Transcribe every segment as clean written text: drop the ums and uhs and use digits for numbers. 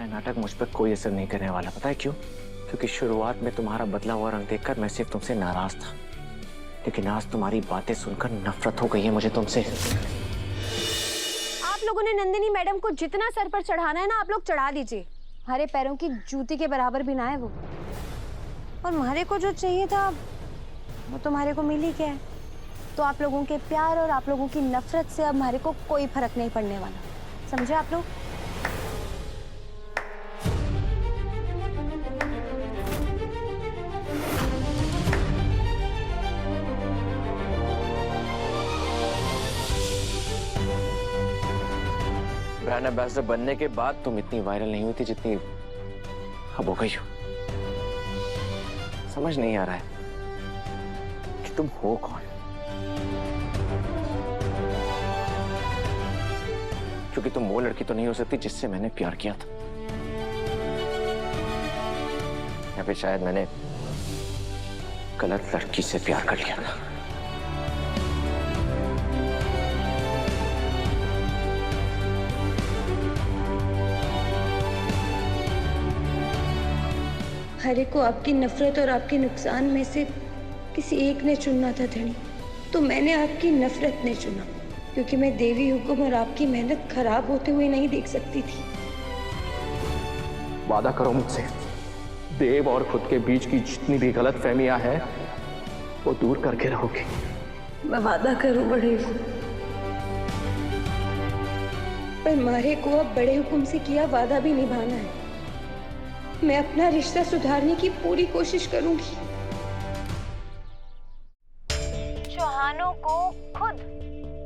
तुम्हारा नाटक मुझ पर कोई असर नहीं करने वाला, पता है क्यों? क्योंकि शुरुआत में तुम्हारा बदला हुआ रंग देखकर मैं सिर्फ तुमसे नाराज था, लेकिन आज तुम्हारी बातें सुनकर नफरत हो गई है मुझे तुमसे। आप लोगों ने नंदिनी मैडम को जितना सर पर चढ़ाना है ना, आप लोग चढ़ा दीजिए। हमारे पैरों की जूती के बराबर भी ना है वो। और हमारे को जो चाहिए था वो तुम्हारे को मिल ही गया है। तो आप लोगों के प्यार और आप लोगों की नफरत से अब हमारे को कोई फर्क नहीं पड़ने वाला, समझे आप लोग? ब्रांड एम्बेसडर बनने के बाद तुम इतनी वायरल नहीं हुई थी जितनी अब हो गई हो। समझ नहीं आ रहा है कि तुम हो कौन, क्योंकि तुम वो लड़की तो नहीं हो सकती जिससे मैंने प्यार किया था, या फिर शायद मैंने गलत लड़की से प्यार कर लिया था। हरे को आपकी नफरत और आपके नुकसान में से किसी एक ने चुनना था धनी, तो मैंने आपकी नफरत ने चुना, क्योंकि मैं देवी हुक्म और आपकी मेहनत खराब होते हुए नहीं देख सकती थी। वादा करो मुझसे, देव और खुद के बीच की जितनी भी गलत फहमियां हैं वो दूर करके रहोगे। मैं वादा करूं बड़े हुक्म, पर मारे को अब बड़े हुक्म से किया वादा भी निभाना है। मैं अपना रिश्ता सुधारने की पूरी कोशिश करूंगी। चौहानों को खुद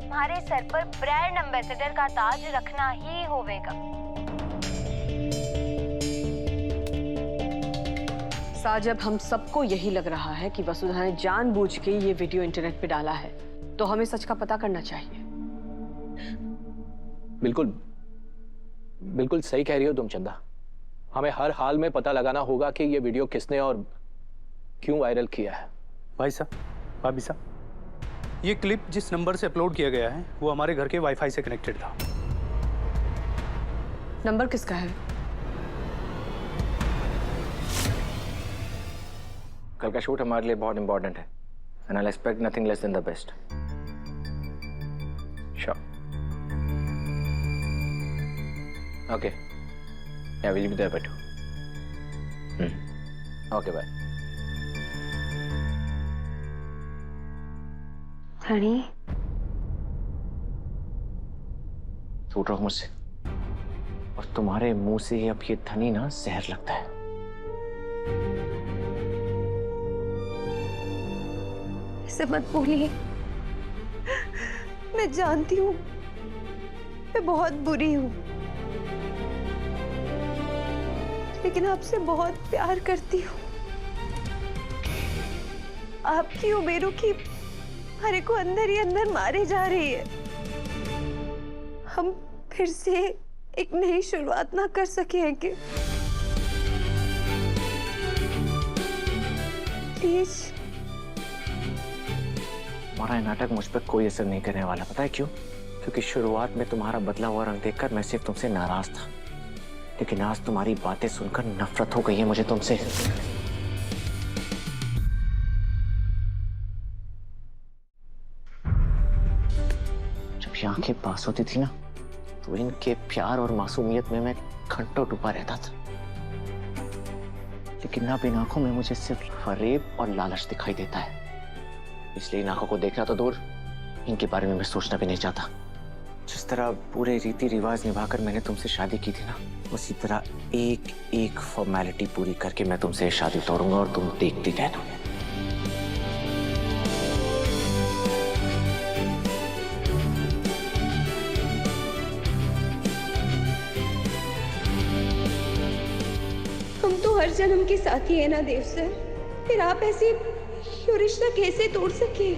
हमारे सर पर ब्रांड एम्बेसडर का ताज रखना ही होगा। साज, अब हम सबको यही लग रहा है कि वसुधा ने जानबूझ के ये वीडियो इंटरनेट पे डाला है, तो हमें सच का पता करना चाहिए। बिल्कुल बिल्कुल सही कह रही हो तुम चंदा। हमें हर हाल में पता लगाना होगा कि ये वीडियो किसने और क्यों वायरल किया है। भाई साहब, भाभी साहब, ये क्लिप जिस नंबर से अपलोड किया गया है वो हमारे घर के वाईफाई से कनेक्टेड था। नंबर किसका है? कल का शूट हमारे लिए बहुत इंपॉर्टेंट है, and I expect nothing less than the best. Sure. Okay, yeah, we'll be there by 2. Okay, bye. धनी, छूट रहो मुझसे, और तुम्हारे मुंह से अब ये धनी ना जहर लगता है। ऐसे मत बोलिए, मैं जानती हूँ मैं बहुत बुरी हूँ, लेकिन आपसे बहुत प्यार करती हूँ। आपकी उम्मीदों की हरे को अंदर ही अंदर मारे जा रही है। हम फिर से एक नई शुरुआत ना कर सके हैं कि प्लीज। तुम्हारा नाटक मुझ पर कोई असर नहीं करने वाला, पता है क्यों? क्योंकि शुरुआत में तुम्हारा बदला हुआ रंग देखकर मैं सिर्फ तुमसे नाराज था, लेकिन आज तुम्हारी बातें सुनकर नफरत हो गई है मुझे तुमसे। जब ये आंखें पास होती थी ना, तो इनके प्यार और मासूमियत में मैं घंटों डूबा रहता था, लेकिन अब इन आंखों में मुझे सिर्फ फरेब और लालच दिखाई देता है। इसलिए इन आंखों को देखना तो दूर, इनके बारे में मैं सोचना भी नहीं चाहता। जिस तरह पूरे रीति रिवाज निभाकर मैंने तुमसे शादी की थी ना, उसी तरह एक एक फॉर्मेलिटी पूरी करके मैं तुमसे शादी तोड़ूंगा, और तुम देखती रहना। हम तो हर जन्म के साथी है ना देव सर, फिर आप ऐसे ये रिश्ता कैसे तोड़ सके?